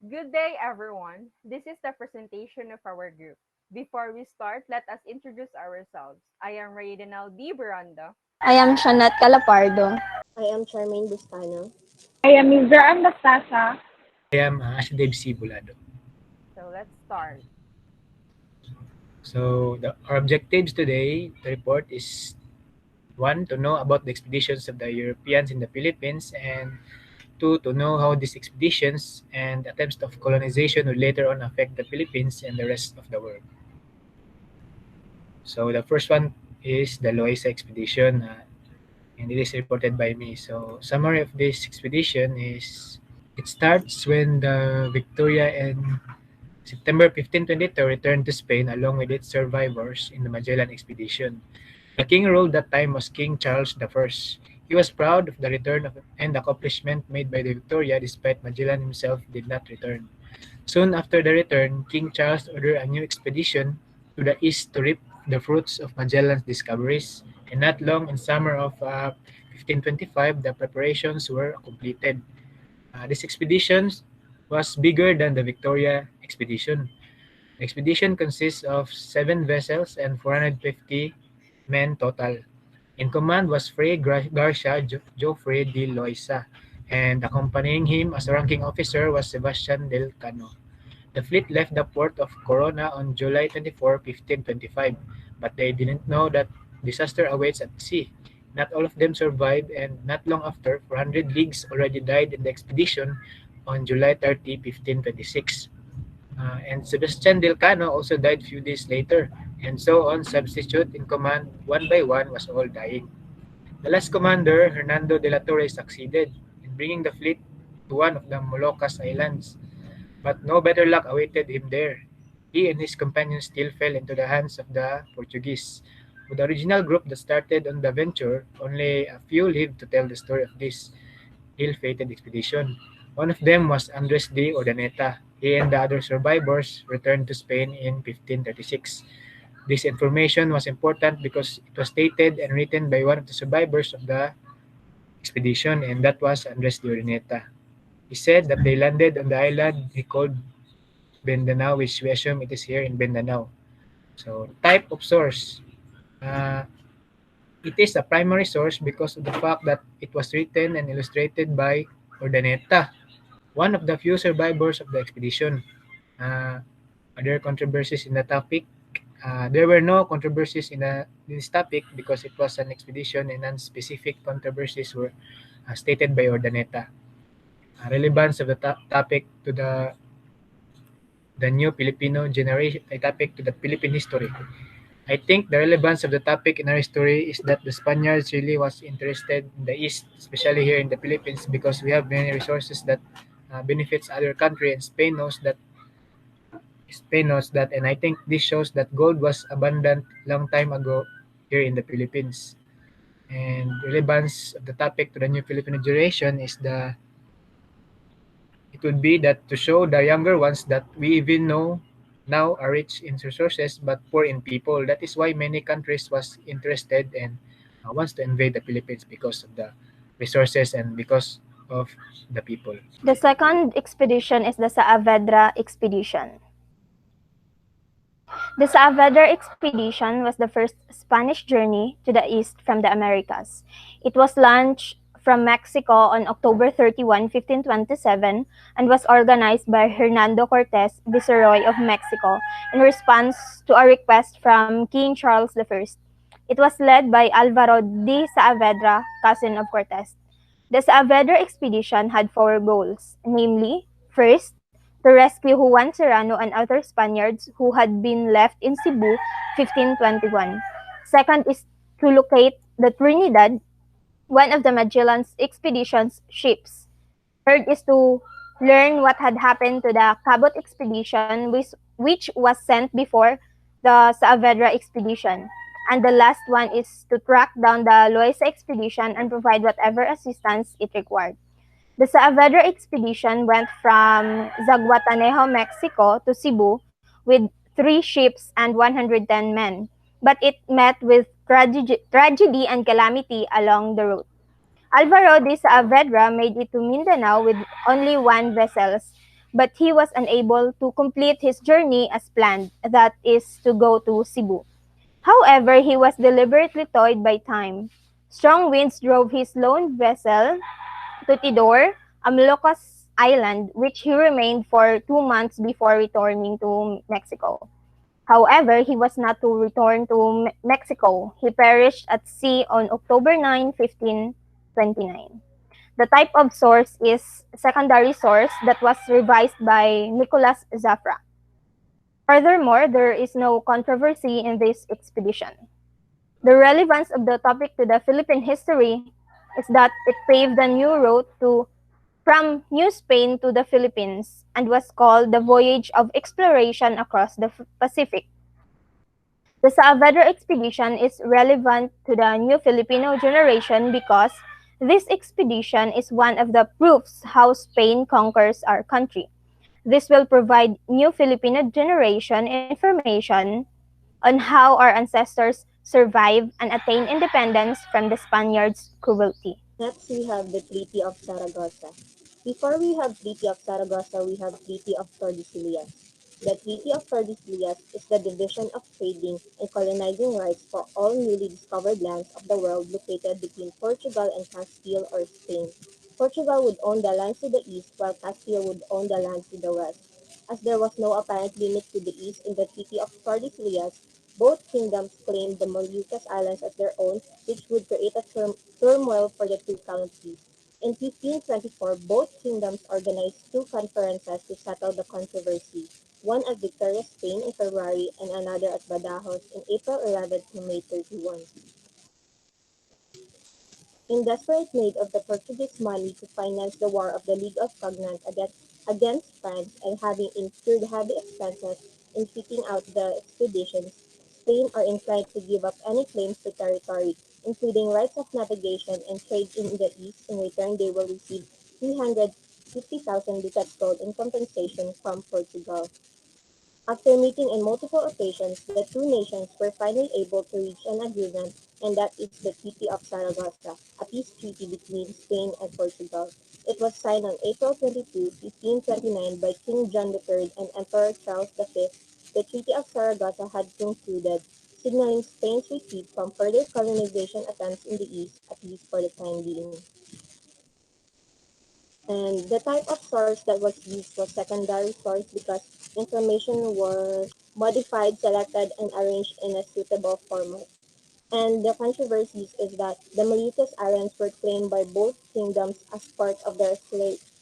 Good day, everyone. This is the presentation of our group. Before we start, let us introduce ourselves. I am Reading D. Veranda. I am Shanat Calapardo. I am Charmaine Bustano. I am Miss Anastasia. I am Ashdeb C. Bulado. So let's start. Our objectives today to report is one, to know about the expeditions of the Europeans in the Philippines, and two, to know how these expeditions and attempts of colonization will later on affect the Philippines and the rest of the world. So the first one is the Loaiza expedition, and it is reported by me. So summary of this expedition is it starts when the Victoria and September 1522 returned to Spain along with its survivors in the Magellan expedition. The king ruled that time was King Charles I. He was proud of the return and accomplishment made by the Victoria despite Magellan himself did not return. Soon after the return, King Charles ordered a new expedition to the east to reap the fruits of Magellan's discoveries, and not long in summer of 1525, the preparations were completed. This expedition was bigger than the Victoria expedition. The expedition consists of 7 vessels and 450 men total. In command was Fray Garcia Joffre de Loisa, and accompanying him as a ranking officer was Sebastian del Cano. The fleet left the port of Corona on July 24, 1525, but they didn't know that disaster awaits at sea. Not all of them survived, and not long after, 400 leagues already died in the expedition on July 30, 1526. And Sebastian del Cano also died few days later, and so on substitute in command one by one was all dying. The last commander, Hernando de la Torre, succeeded in bringing the fleet to one of the Moluccas Islands, but no better luck awaited him there. He and his companions still fell into the hands of the Portuguese. With the original group that started on the venture, only a few lived to tell the story of this ill-fated expedition. One of them was Andres de Urdaneta. He and the other survivors returned to Spain in 1536. This information was important because it was stated and written by one of the survivors of the expedition, and that was Andres de Urdaneta. He said that they landed on the island he called Bendanao, which we assume it is here in Bendanao. So, type of source. Uh, it is a primary source because of the fact that it was written and illustrated by Urdaneta, one of the few survivors of the expedition. Uh, other controversies in the topic. There were no controversies in this topic because it was an expedition and non-specific controversies were stated by Urdaneta. Relevance of the topic to the new Filipino generation, a topic to the Philippine history. I think the relevance of the topic in our story is that the Spaniards really was interested in the East, especially here in the Philippines, because we have many resources that benefits other country, and Spain knows that, and I think this shows that gold was abundant long time ago here in the Philippines. And relevance of the topic to the new Filipino generation is it would be that to show the younger ones that we even know now are rich in resources but poor in people. That is why many countries was interested and wants to invade the Philippines because of the resources and because of the people. The second expedition is the Saavedra expedition. The Saavedra expedition was the first Spanish journey to the east from the Americas. It was launched from Mexico on October 31, 1527, and was organized by Hernando Cortes, Viceroy of Mexico, in response to a request from King Charles I. It was led by Alvaro de Saavedra, cousin of Cortes. The Saavedra expedition had four goals, namely, first, to rescue Juan Serrano and other Spaniards who had been left in Cebu 1521. Second is to locate the Trinidad, one of the Magellan's expedition's ships. Third is to learn what had happened to the Cabot expedition, which was sent before the Saavedra expedition. And the last one is to track down the Loaiza expedition and provide whatever assistance it required. The Saavedra expedition went from Zaguatanejo, Mexico to Cebu with 3 ships and 110 men, but it met with tragedy and calamity along the route. Alvaro de Saavedra made it to Mindanao with only 1 vessel, but he was unable to complete his journey as planned, that is, to go to Cebu. However, he was deliberately toyed by time. Strong winds drove his lone vessel to Tidor, a Moluccas island, which he remained for 2 months before returning to Mexico. However, he was not to return to Mexico. He perished at sea on October 9, 1529. The type of source is secondary source that was revised by Nicholas Zafra. Furthermore, there is no controversy in this expedition. The relevance of the topic to the Philippine history is that it paved a new route to from New Spain to the Philippines and was called the Voyage of Exploration across the Pacific. The Saavedra expedition is relevant to the new Filipino generation because this expedition is one of the proofs how Spain conquers our country. This will provide new Filipino generation information on how our ancestors survived and attained independence from the Spaniards' cruelty. Next, we have the Treaty of Saragossa. Before we have Treaty of Saragossa, we have Treaty of Tordesillas. The Treaty of Tordesillas is the division of trading and colonizing rights for all newly discovered lands of the world located between Portugal and Castile or Spain. Portugal would own the lands to the east, while Castile would own the lands to the west. As there was no apparent limit to the east in the Treaty of Tordesillas, both kingdoms claimed the Moluccas Islands as their own, which would create a turmoil for the two countries. In 1524, both kingdoms organized two conferences to settle the controversy, one at Victoria, Spain in February and another at Badajoz in April 11 to May 31. In desperate need of the Portuguese money to finance the War of the League of Cognance against France and having incurred heavy expenses in fitting out the expeditions, Spain are inclined to give up any claims to territory, including rights of navigation and trade in the East. In return, they will receive 350,000 ducats gold in compensation from Portugal. After meeting on multiple occasions, the two nations were finally able to reach an agreement, and that is the Treaty of Saragossa, a peace treaty between Spain and Portugal. It was signed on April 22, 1529 by King John III and Emperor Charles V. The Treaty of Saragossa had concluded, signaling Spain's retreat from further colonization attempts in the East, at least for the time being. And the type of source that was used was secondary source because information was modified, selected, and arranged in a suitable format. And the controversies is that the Moluccas Islands were claimed by both kingdoms as part of their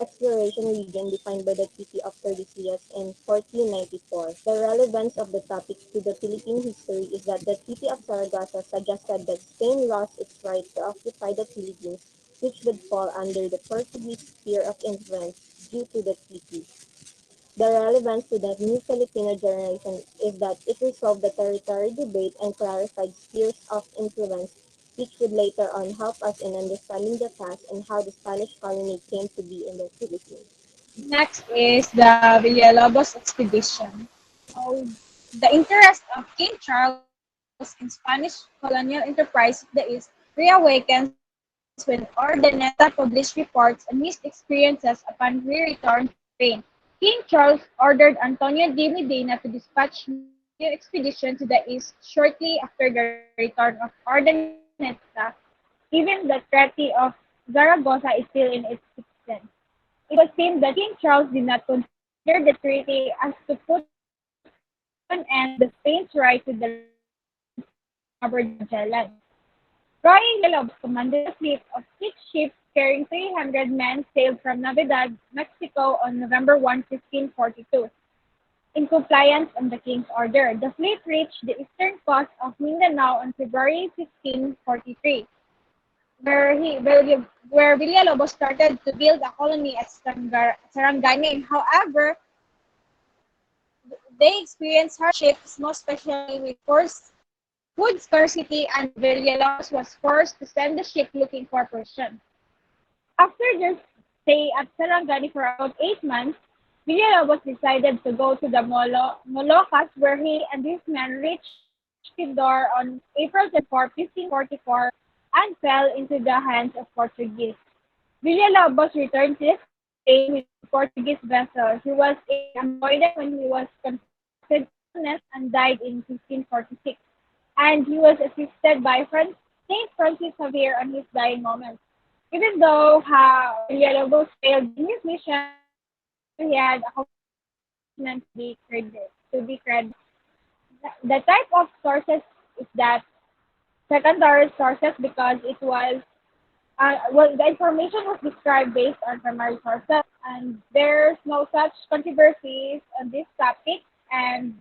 exploration region defined by the Treaty of Tordesillas in 1494. The relevance of the topic to the Philippine history is that the Treaty of Saragossa suggested that Spain lost its right to occupy the Philippines, which would fall under the Portuguese sphere of influence due to the treaty. The relevance to the new Filipino generation is that it resolved the territory debate and clarified spheres of influence, which would later on help us in understanding the past and how the Spanish colony came to be in the Philippines. Next is the Villalobos expedition. Uh, the interest of King Charles in Spanish colonial enterprise in the East reawakens when Ordaneta published reports on his experiences upon re-return to Spain. King Charles ordered Antonio de Medina to dispatch new expedition to the east shortly after the return of Ordaneta. Even the Treaty of Zaragoza is still in its existence. It would seem that King Charles did not consider the treaty as to put an end to Spain's right to the lands he discovered in Magellan. Froy Villalobos, commanded a fleet of 6 ships carrying 300 men, sailed from Navidad, Mexico on November 1, 1542. In compliance on the king's order, the fleet reached the eastern coast of Mindanao on February 1543, where Villalobos started to build a colony at Sarangani. However, they experienced hardships, most especially with food scarcity, and Villalobos was forced to send the ship looking for provisions. After their stay at Sarangani for about 8 months, Villalobos decided to go to the Moluccas, where he and his men reached Tidor on April 24, 1544, and fell into the hands of Portuguese. Villalobos returned to Spain with 400 Portuguese vessel. He was a Magoidan when he was contracted illness and died in 1546. And he was assisted by Saint Francis Xavier on his dying moments. Even though Villalobos failed in his mission, he had accomplishment to be credited. The type of sources is that secondary sources because it was the information was described based on primary sources, and there's no such controversies on this topic. And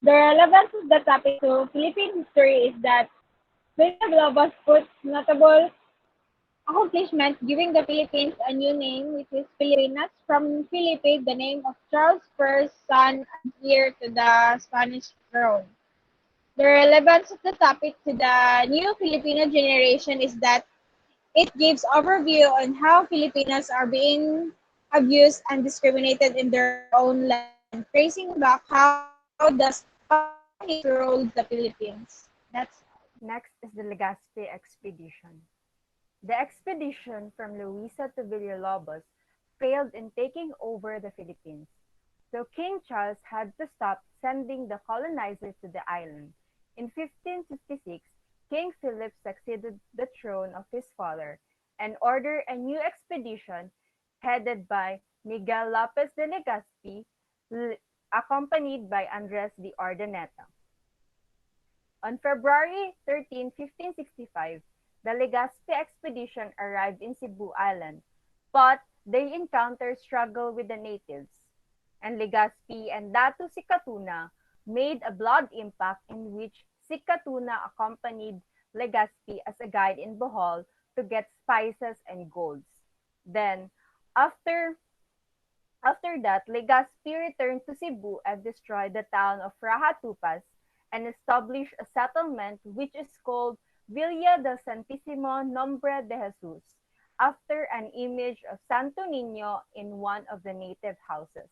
the relevance of the topic to Philippine history is that Villalobos puts notable accomplishment, giving the Philippines a new name, which is Filipinas, from Felipe, the name of Charles I's son and heir to the Spanish throne. The relevance of the topic to the new Filipino generation is that it gives overview on how Filipinos are being abused and discriminated in their own land, tracing back how the Spanish ruled the Philippines. That's Next is the Legazpi expedition. The expedition from Luisa to Villalobos failed in taking over the Philippines, so King Charles had to stop sending the colonizers to the island. In 1556, King Philip succeeded the throne of his father and ordered a new expedition headed by Miguel Lopez de Legazpi, accompanied by Andres de Ordaneta. On February 13, 1565, the Legazpi expedition arrived in Cebu Island, but they encountered struggle with the natives, and Legazpi and Datu Sikatuna made a blood impact in which Sikatuna accompanied Legazpi as a guide in Bohol to get spices and golds. Then, after after that, Legazpi returned to Cebu and destroyed the town of Rahatupas and established a settlement which is called Villa del Santísimo Nombre de Jesus, after an image of Santo Niño in one of the native houses.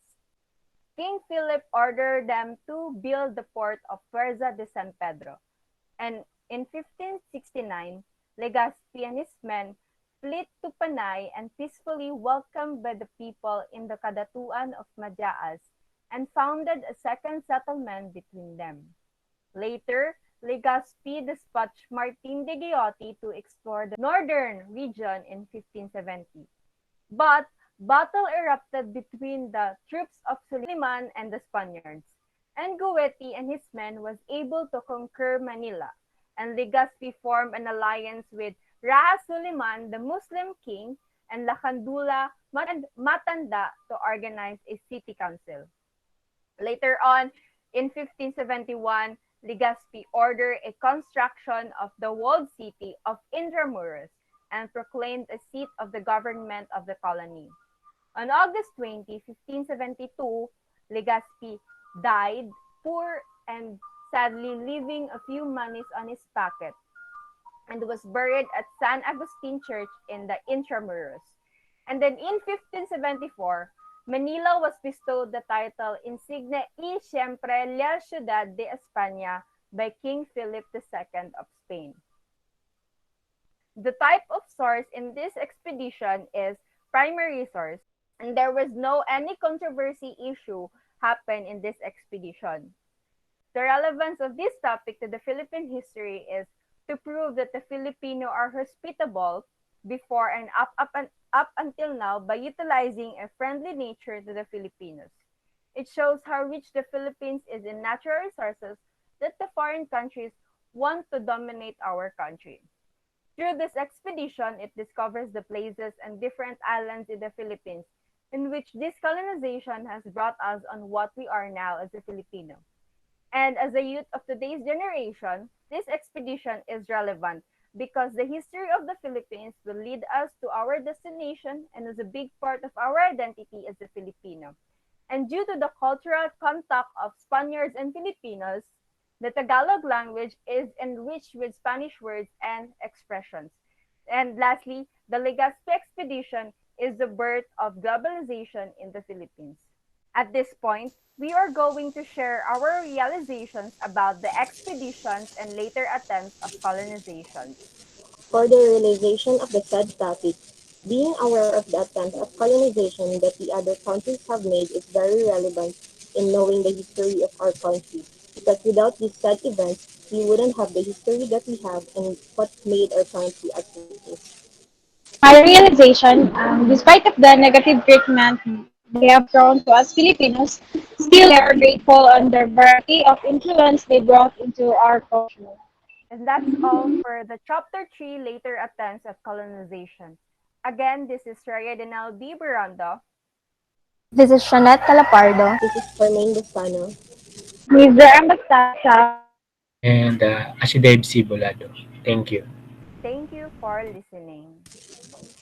King Philip ordered them to build the port of Fuerza de San Pedro, and in 1569, Legazpi and his men fled to Panay and peacefully welcomed by the people in the Kadatuan of Madiaas and founded a second settlement between them. Later, Legazpi dispatched Martin de Giotti to explore the northern region in 1570. But battle erupted between the troops of Suliman and the Spaniards, and Goetti and his men was able to conquer Manila, and Legazpi formed an alliance with Raha Suliman, the Muslim king, and Lakandula Matanda to organize a city council. Later on, in 1571, Legazpi ordered a construction of the walled city of Intramuros and proclaimed a seat of the government of the colony. On August 20, 1572, Legazpi died poor and sadly leaving a few monies on his pocket and was buried at San Agustin Church in the Intramuros. And then in 1574, Manila was bestowed the title Insigne y Siempre la Ciudad de España by King Philip II of Spain. The type of source in this expedition is primary source, and there was no any controversy issue happen in this expedition. The relevance of this topic to the Philippine history is to prove that the Filipino are hospitable before and up until now by utilizing a friendly nature to the Filipinos. It shows how rich the Philippines is in natural resources that the foreign countries want to dominate our country. Through this expedition, it discovers the places and different islands in the Philippines in which this colonization has brought us on what we are now as a Filipino. And as a youth of today's generation, this expedition is relevant because the history of the Philippines will lead us to our destination and is a big part of our identity as a Filipino. And due to the cultural contact of Spaniards and Filipinos, the Tagalog language is enriched with Spanish words and expressions. And lastly, the Legazpi expedition is the birth of globalization in the Philippines. At this point, we are going to share our realizations about the expeditions and later attempts of colonization. For the realization of the said topic, Being aware of the attempts at colonization that the other countries have made is very relevant in knowing the history of our country, because without these sad events, we wouldn't have the history that we have and what made our country as it is. My realization, despite of the negative treatment they have thrown to us Filipinos, still we are grateful on the variety of influence they brought into our culture. And that's all for the Chapter 3 Later Attempts at Colonization. Again, this is Raya Denal B. Buranda. This is Shanette Calapardo. This is Fermain Bustano. Mr. Ambastasa. and Asideb Cibolado. Thank you. Thank you for listening.